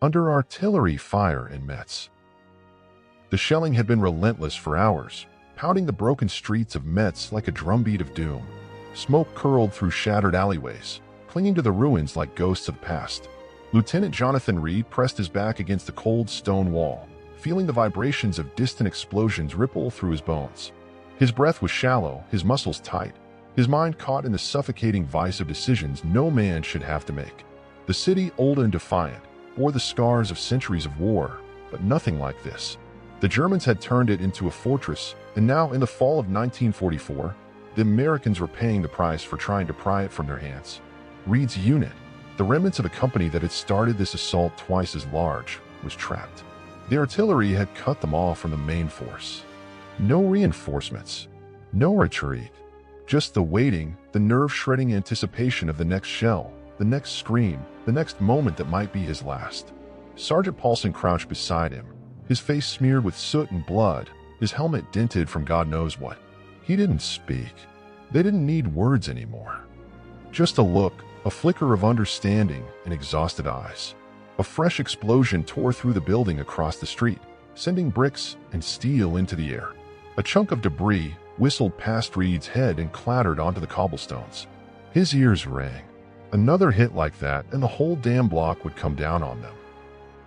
under artillery fire in Metz. The shelling had been relentless for hours, pounding the broken streets of Metz like a drumbeat of doom. Smoke curled through shattered alleyways, clinging to the ruins like ghosts of the past. Lieutenant Jonathan Reed pressed his back against the cold stone wall, feeling the vibrations of distant explosions ripple through his bones. His breath was shallow, his muscles tight, his mind caught in the suffocating vice of decisions no man should have to make. The city, old and defiant, bore the scars of centuries of war, but nothing like this. The Germans had turned it into a fortress, and now, in the fall of 1944, the Americans were paying the price for trying to pry it from their hands. Reed's unit, the remnants of a company that had started this assault twice as large, was trapped. The artillery had cut them off from the main force. No reinforcements, no retreat, just the waiting, the nerve-shredding anticipation of the next shell, the next scream, the next moment that might be his last. Sergeant Paulson crouched beside him, his face smeared with soot and blood, his helmet dented from God knows what. He didn't speak. They didn't need words anymore. Just a look, a flicker of understanding in exhausted eyes. A fresh explosion tore through the building across the street, sending bricks and steel into the air. A chunk of debris whistled past Reed's head and clattered onto the cobblestones. His ears rang. Another hit like that, and the whole damn block would come down on them.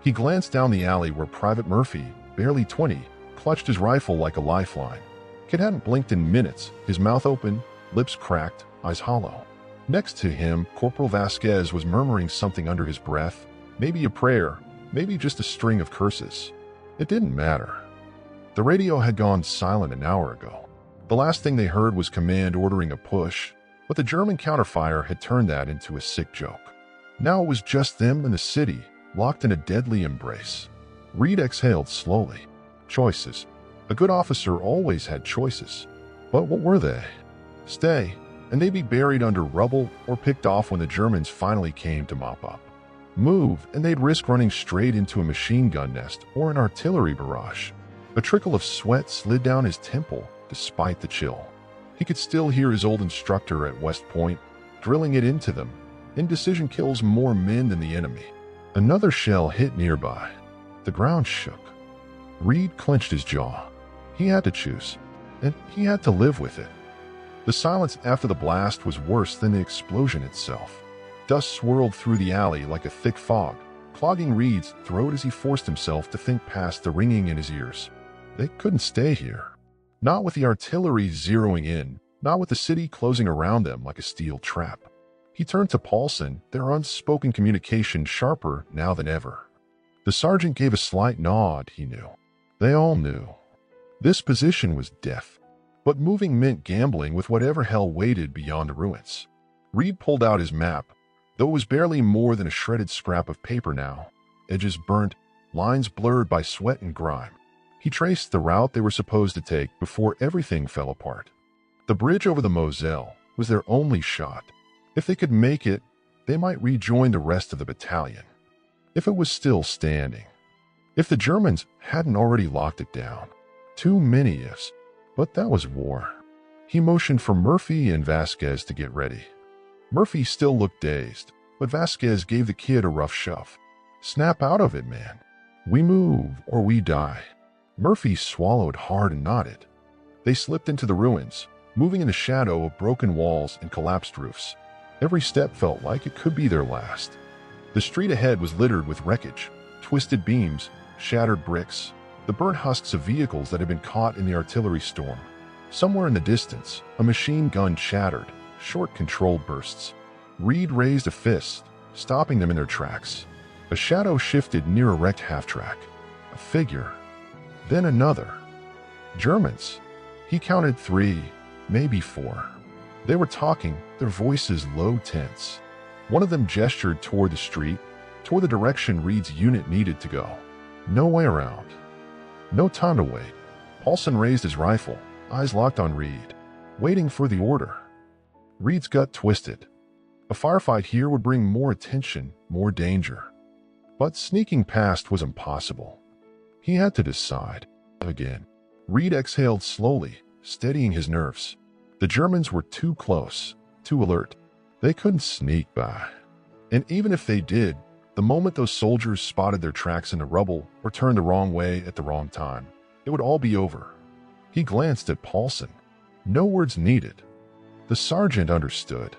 He glanced down the alley where Private Murphy, barely 20, clutched his rifle like a lifeline. Kid hadn't blinked in minutes, his mouth open, lips cracked, eyes hollow. Next to him, Corporal Vasquez was murmuring something under his breath, maybe a prayer, maybe just a string of curses. It didn't matter. The radio had gone silent an hour ago. The last thing they heard was command ordering a push, but the German counterfire had turned that into a sick joke. Now it was just them and the city, locked in a deadly embrace. Reed exhaled slowly. Choices. A good officer always had choices. But what were they? Stay, and they'd be buried under rubble or picked off when the Germans finally came to mop up. Move, and they'd risk running straight into a machine gun nest or an artillery barrage. A trickle of sweat slid down his temple despite the chill. He could still hear his old instructor at West Point, drilling it into them. Indecision kills more men than the enemy. Another shell hit nearby. The ground shook. Reed clenched his jaw. He had to choose, and he had to live with it. The silence after the blast was worse than the explosion itself. Dust swirled through the alley like a thick fog, clogging Reed's throat as he forced himself to think past the ringing in his ears. They couldn't stay here. Not with the artillery zeroing in, not with the city closing around them like a steel trap. He turned to Paulson, their unspoken communication sharper now than ever. The sergeant gave a slight nod, he knew. They all knew. This position was death. But moving meant gambling with whatever hell waited beyond the ruins. Reed pulled out his map, though it was barely more than a shredded scrap of paper now, edges burnt, lines blurred by sweat and grime. He traced the route they were supposed to take before everything fell apart. The bridge over the Moselle was their only shot. If they could make it, they might rejoin the rest of the battalion. If it was still standing. If the Germans hadn't already locked it down. Too many ifs. But that was war. He motioned for Murphy and Vasquez to get ready. Murphy still looked dazed, but Vasquez gave the kid a rough shove. Snap out of it, man. We move or we die. Murphy swallowed hard and nodded. They slipped into the ruins, moving in the shadow of broken walls and collapsed roofs. Every step felt like it could be their last. The street ahead was littered with wreckage, twisted beams, shattered bricks, the burnt husks of vehicles that had been caught in the artillery storm. Somewhere in the distance, a machine gun chattered, short controlled bursts. Reed raised a fist, stopping them in their tracks. A shadow shifted near a wrecked half-track. A figure. Then another. Germans. He counted 3, maybe 4. They were talking, their voices low, tense. One of them gestured toward the street, toward the direction Reed's unit needed to go. No way around. No time to wait. Paulson raised his rifle, eyes locked on Reed, waiting for the order. Reed's gut twisted. A firefight here would bring more attention, more danger. But sneaking past was impossible. He had to decide. Again. Reed exhaled slowly, steadying his nerves. The Germans were too close, too alert. They couldn't sneak by. And even if they did, The moment those soldiers spotted their tracks in the rubble or turned the wrong way at the wrong time, it would all be over. He glanced at Paulson. No words needed. The sergeant understood.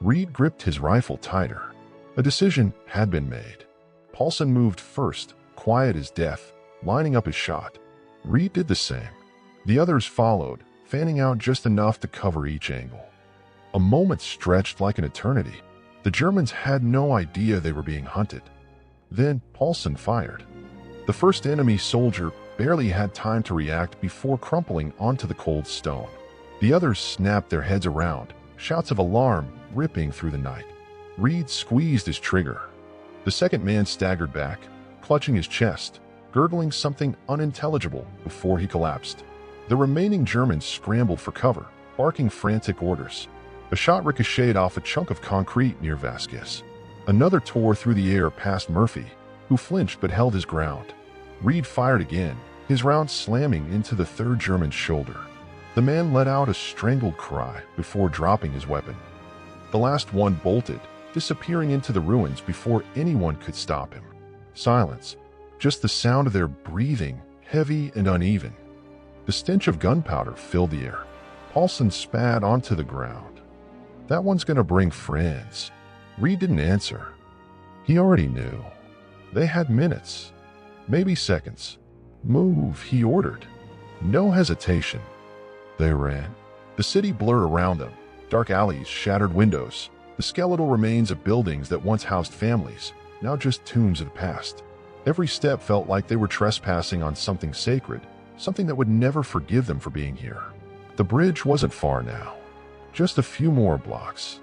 Reed gripped his rifle tighter. A decision had been made. Paulson moved first, quiet as death, lining up his shot. Reed did the same. The others followed, fanning out just enough to cover each angle. A moment stretched like an eternity. The Germans had no idea they were being hunted. Then Paulson fired. The first enemy soldier barely had time to react before crumpling onto the cold stone. The others snapped their heads around, shouts of alarm ripping through the night. Reed squeezed his trigger. The second man staggered back, clutching his chest, gurgling something unintelligible before he collapsed. The remaining Germans scrambled for cover, barking frantic orders. A shot ricocheted off a chunk of concrete near Vasquez. Another tore through the air past Murphy, who flinched but held his ground. Reed fired again, his round slamming into the third German's shoulder. The man let out a strangled cry before dropping his weapon. The last one bolted, disappearing into the ruins before anyone could stop him. Silence. Just the sound of their breathing, heavy and uneven. The stench of gunpowder filled the air. Paulson spat onto the ground. That one's gonna bring friends. Reed didn't answer. He already knew. They had minutes, maybe seconds. Move, he ordered. No hesitation. They ran. The city blurred around them. Dark alleys, shattered windows. The skeletal remains of buildings that once housed families, now just tombs of the past. Every step felt like they were trespassing on something sacred, something that would never forgive them for being here. The bridge wasn't far now. Just a few more blocks.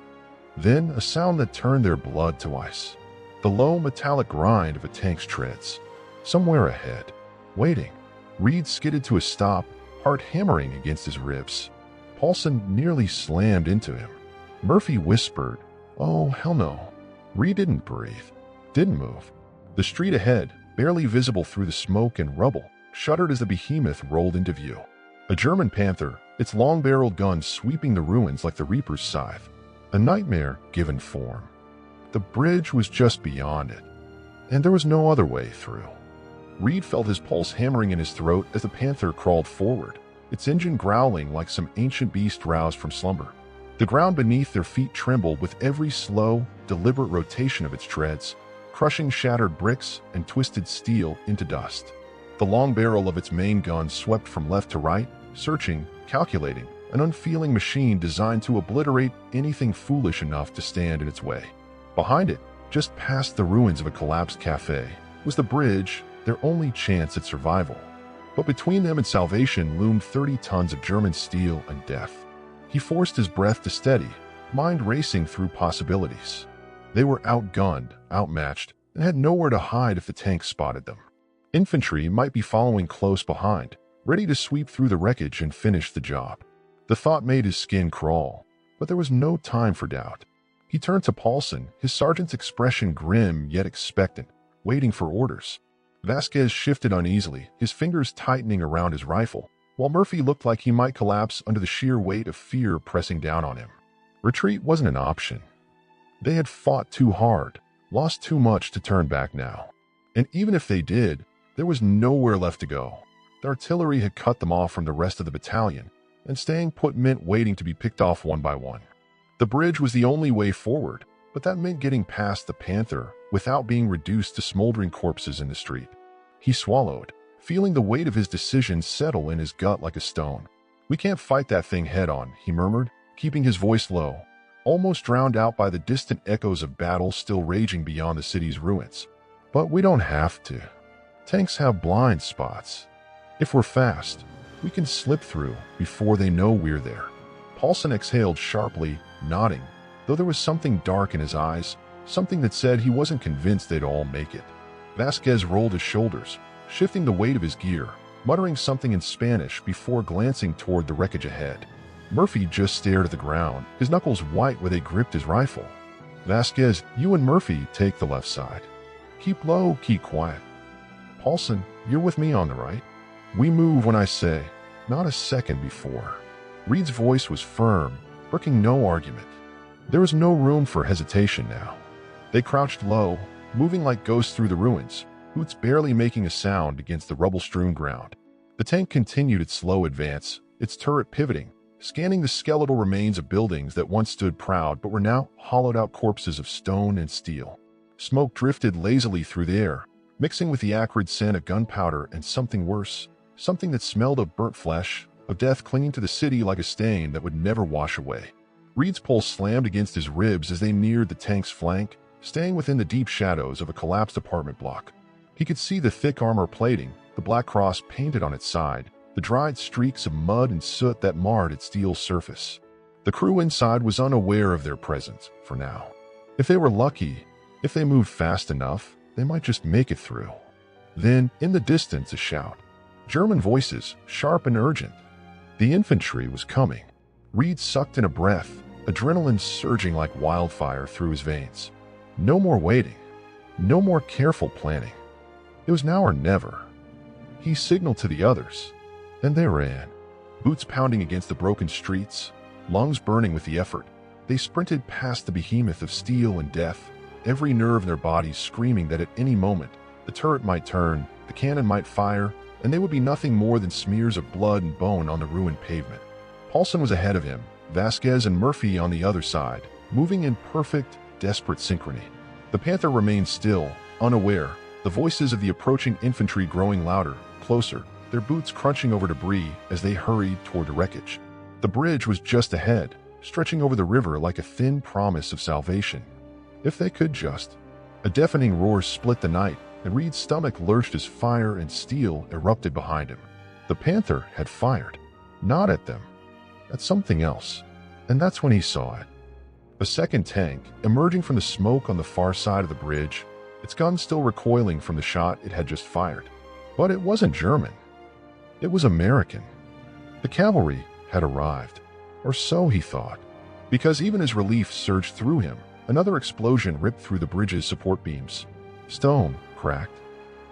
Then a sound that turned their blood to ice. The low metallic grind of a tank's treads. Somewhere ahead. Waiting. Reed skidded to a stop, heart hammering against his ribs. Paulson nearly slammed into him. Murphy whispered, "Oh, hell no." Reed didn't breathe. Didn't move. The street ahead, barely visible through the smoke and rubble, shuddered as the behemoth rolled into view. A German Panther, its long-barreled gun sweeping the ruins like the Reaper's scythe. A nightmare given form. The bridge was just beyond it, and there was no other way through. Reed felt his pulse hammering in his throat as the Panther crawled forward, its engine growling like some ancient beast roused from slumber. The ground beneath their feet trembled with every slow, deliberate rotation of its treads, crushing shattered bricks and twisted steel into dust. The long barrel of its main gun swept from left to right, searching, calculating, an unfeeling machine designed to obliterate anything foolish enough to stand in its way. Behind it, just past the ruins of a collapsed cafe, was the bridge, their only chance at survival. But between them and salvation loomed 30 tons of German steel and death. He forced his breath to steady, mind racing through possibilities. They were outgunned, outmatched, and had nowhere to hide if the tank spotted them. Infantry might be following close behind, ready to sweep through the wreckage and finish the job. The thought made his skin crawl, but there was no time for doubt. He turned to Paulson, his sergeant's expression grim yet expectant, waiting for orders. Vasquez shifted uneasily, his fingers tightening around his rifle, while Murphy looked like he might collapse under the sheer weight of fear pressing down on him. Retreat wasn't an option. They had fought too hard, lost too much to turn back now. And even if they did, there was nowhere left to go. The artillery had cut them off from the rest of the battalion, and staying put meant waiting to be picked off one by one. The bridge was the only way forward, but that meant getting past the Panther without being reduced to smoldering corpses in the street. He swallowed, feeling the weight of his decision settle in his gut like a stone. "We can't fight that thing head-on," he murmured, keeping his voice low, almost drowned out by the distant echoes of battle still raging beyond the city's ruins. "But we don't have to. Tanks have blind spots. If we're fast, we can slip through before they know we're there." Paulson exhaled sharply, nodding, though there was something dark in his eyes, something that said he wasn't convinced they'd all make it. Vasquez rolled his shoulders, shifting the weight of his gear, muttering something in Spanish before glancing toward the wreckage ahead. Murphy just stared at the ground, his knuckles white where they gripped his rifle. "Vasquez, you and Murphy take the left side. Keep low, keep quiet. Paulson, you're with me on the right. We move when I say, not a second before." Reed's voice was firm, brooking no argument. There was no room for hesitation now. They crouched low, moving like ghosts through the ruins, boots barely making a sound against the rubble-strewn ground. The tank continued its slow advance, its turret pivoting, scanning the skeletal remains of buildings that once stood proud but were now hollowed-out corpses of stone and steel. Smoke drifted lazily through the air, mixing with the acrid scent of gunpowder and something worse, something that smelled of burnt flesh, of death clinging to the city like a stain that would never wash away. Reed's pulse slammed against his ribs as they neared the tank's flank, staying within the deep shadows of a collapsed apartment block. He could see the thick armor plating, the black cross painted on its side, the dried streaks of mud and soot that marred its steel surface. The crew inside was unaware of their presence, for now. If they were lucky, if they moved fast enough, they might just make it through. Then, in the distance, a shout. German voices, sharp and urgent. The infantry was coming. Reed sucked in a breath, adrenaline surging like wildfire through his veins. No more waiting. No more careful planning. It was now or never. He signaled to the others. Then they ran, boots pounding against the broken streets, lungs burning with the effort. They sprinted past the behemoth of steel and death, every nerve in their bodies screaming that at any moment, the turret might turn, the cannon might fire, and they would be nothing more than smears of blood and bone on the ruined pavement. Paulson was ahead of him, Vasquez and Murphy on the other side, moving in perfect, desperate synchrony. The Panther remained still, unaware, the voices of the approaching infantry growing louder, closer, their boots crunching over debris as they hurried toward the wreckage. The bridge was just ahead, stretching over the river like a thin promise of salvation. If they could just. A deafening roar split the night, and Reed's stomach lurched as fire and steel erupted behind him. The Panther had fired. Not at them. At something else. And that's when he saw it. A second tank, emerging from the smoke on the far side of the bridge, its gun still recoiling from the shot it had just fired. But it wasn't German. It was American. The cavalry had arrived, or so he thought, because even as relief surged through him, another explosion ripped through the bridge's support beams. Stone cracked,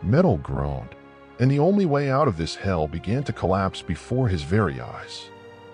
metal groaned, and the only way out of this hell began to collapse before his very eyes.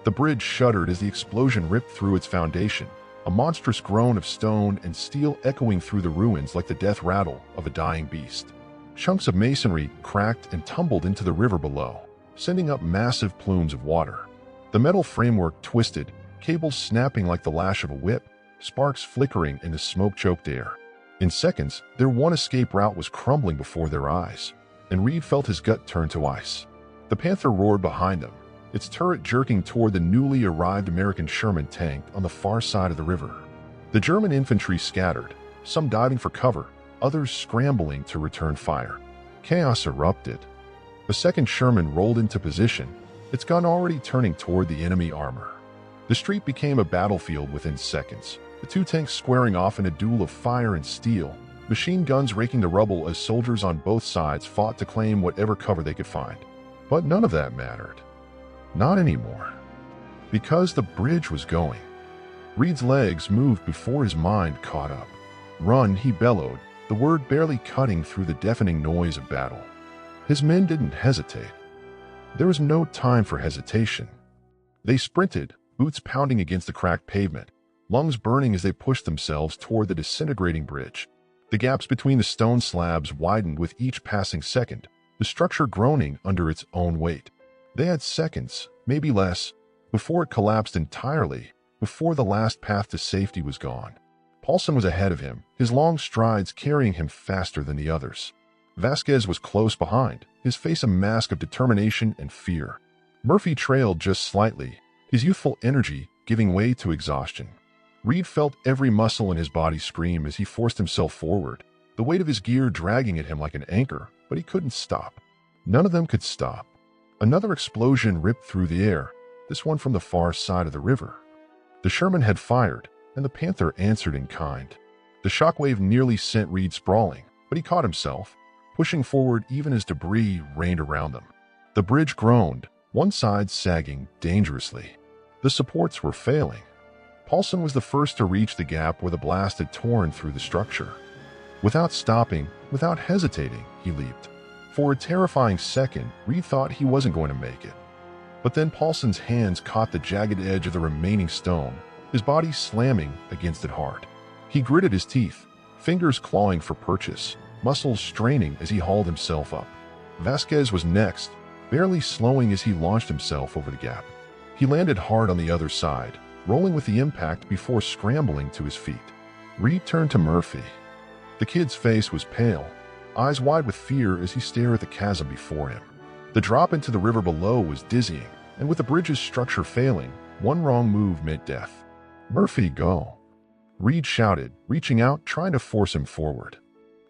The bridge shuddered as the explosion ripped through its foundation, a monstrous groan of stone and steel echoing through the ruins like the death rattle of a dying beast. Chunks of masonry cracked and tumbled into the river below, sending up massive plumes of water. The metal framework twisted, cables snapping like the lash of a whip, sparks flickering in the smoke-choked air. In seconds, their one escape route was crumbling before their eyes, and Reed felt his gut turn to ice. The Panther roared behind them, its turret jerking toward the newly arrived American Sherman tank on the far side of the river. The German infantry scattered, some diving for cover, others scrambling to return fire. Chaos erupted. A second Sherman rolled into position, its gun already turning toward the enemy armor. The street became a battlefield within seconds, the two tanks squaring off in a duel of fire and steel, machine guns raking the rubble as soldiers on both sides fought to claim whatever cover they could find. But none of that mattered. Not anymore. Because the bridge was going. Reed's legs moved before his mind caught up. Run, he bellowed, the word barely cutting through the deafening noise of battle. His men didn't hesitate. There was no time for hesitation. They sprinted, boots pounding against the cracked pavement, lungs burning as they pushed themselves toward the disintegrating bridge. The gaps between the stone slabs widened with each passing second, the structure groaning under its own weight. They had seconds, maybe less, before it collapsed entirely, before the last path to safety was gone. Paulson was ahead of him, his long strides carrying him faster than the others. Vasquez was close behind, his face a mask of determination and fear. Murphy trailed just slightly, his youthful energy giving way to exhaustion. Reed felt every muscle in his body scream as he forced himself forward, the weight of his gear dragging at him like an anchor, but he couldn't stop. None of them could stop. Another explosion ripped through the air, this one from the far side of the river. The Sherman had fired, and the Panther answered in kind. The shockwave nearly sent Reed sprawling, but he caught himself, pushing forward even as debris rained around them. The bridge groaned, one side sagging dangerously. The supports were failing. Paulson was the first to reach the gap where the blast had torn through the structure. Without stopping, without hesitating, he leaped. For a terrifying second, Reed thought he wasn't going to make it. But then Paulson's hands caught the jagged edge of the remaining stone, his body slamming against it hard. He gritted his teeth, fingers clawing for purchase, muscles straining as he hauled himself up. Vasquez was next, barely slowing as he launched himself over the gap. He landed hard on the other side, rolling with the impact before scrambling to his feet. Reed turned to Murphy. The kid's face was pale, eyes wide with fear as he stared at the chasm before him. The drop into the river below was dizzying, and with the bridge's structure failing, one wrong move meant death. "Murphy, go!" Reed shouted, reaching out, trying to force him forward.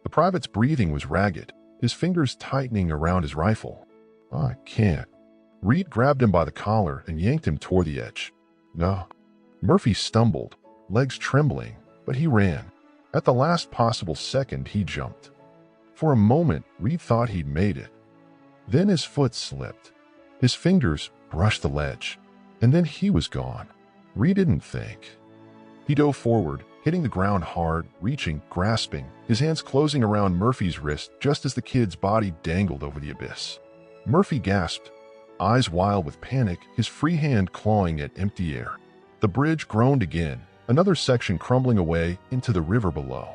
The private's breathing was ragged, his fingers tightening around his rifle. "I can't." Reed grabbed him by the collar and yanked him toward the edge. "No." Murphy stumbled, legs trembling, but he ran. At the last possible second, he jumped. For a moment, Reed thought he'd made it. Then his foot slipped. His fingers brushed the ledge, and then he was gone. Reed didn't think. He dove forward, hitting the ground hard, reaching, grasping, his hands closing around Murphy's wrist just as the kid's body dangled over the abyss. Murphy gasped, eyes wild with panic, his free hand clawing at empty air. The bridge groaned again, another section crumbling away into the river below.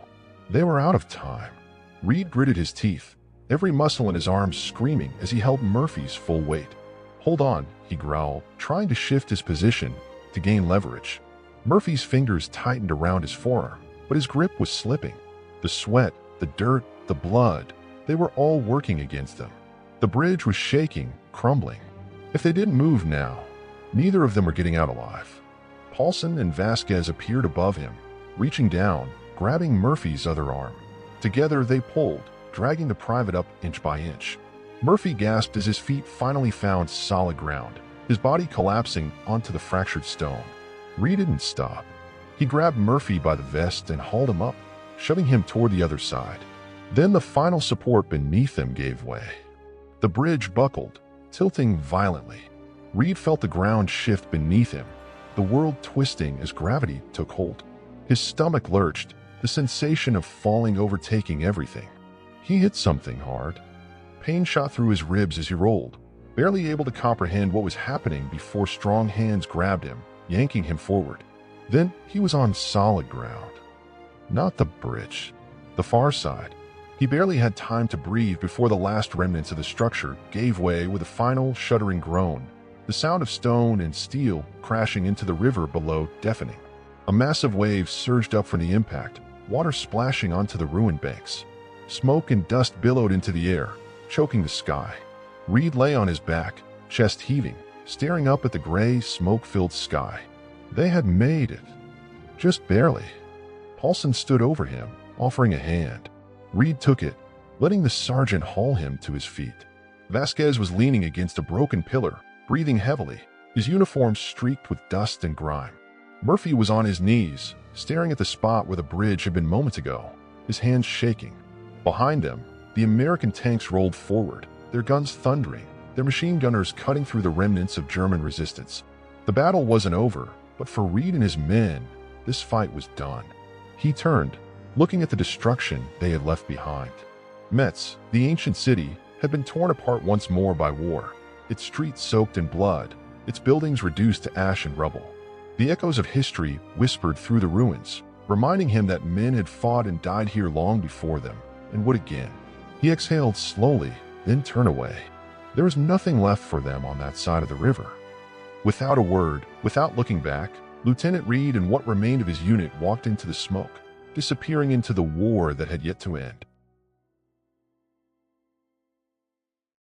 They were out of time. Reed gritted his teeth, every muscle in his arms screaming as he held Murphy's full weight. "Hold on," he growled, trying to shift his position to gain leverage. Murphy's fingers tightened around his forearm, but his grip was slipping. The sweat, the dirt, the blood, they were all working against them. The bridge was shaking, crumbling. If they didn't move now, neither of them were getting out alive. Paulson and Vasquez appeared above him, reaching down, grabbing Murphy's other arm. Together they pulled, dragging the private up inch by inch. Murphy gasped as his feet finally found solid ground, his body collapsing onto the fractured stone. Reed didn't stop. He grabbed Murphy by the vest and hauled him up, shoving him toward the other side. Then the final support beneath them gave way. The bridge buckled, tilting violently. Reed felt the ground shift beneath him, the world twisting as gravity took hold. His stomach lurched, the sensation of falling overtaking everything. He hit something hard. Pain shot through his ribs as he rolled, barely able to comprehend what was happening before strong hands grabbed him, yanking him forward. Then he was on solid ground. Not the bridge, the far side. He barely had time to breathe before the last remnants of the structure gave way with a final shuddering groan, the sound of stone and steel crashing into the river below deafening. A massive wave surged up from the impact, water splashing onto the ruined banks. Smoke and dust billowed into the air, choking the sky. Reed lay on his back, chest heaving, staring up at the gray, smoke-filled sky. They had made it. Just barely. Paulson stood over him, offering a hand. Reed took it, letting the sergeant haul him to his feet. Vasquez was leaning against a broken pillar, breathing heavily, his uniform streaked with dust and grime. Murphy was on his knees, staring at the spot where the bridge had been moments ago, his hands shaking. Behind them, the American tanks rolled forward, their guns thundering, their machine gunners cutting through the remnants of German resistance. The battle wasn't over, but for Reed and his men, this fight was done. He turned, looking at the destruction they had left behind. Metz, the ancient city, had been torn apart once more by war, its streets soaked in blood, its buildings reduced to ash and rubble. The echoes of history whispered through the ruins, reminding him that men had fought and died here long before them, and would again. He exhaled slowly, then turned away. There was nothing left for them on that side of the river. Without a word, without looking back, Lieutenant Reed and what remained of his unit walked into the smoke, disappearing into the war that had yet to end.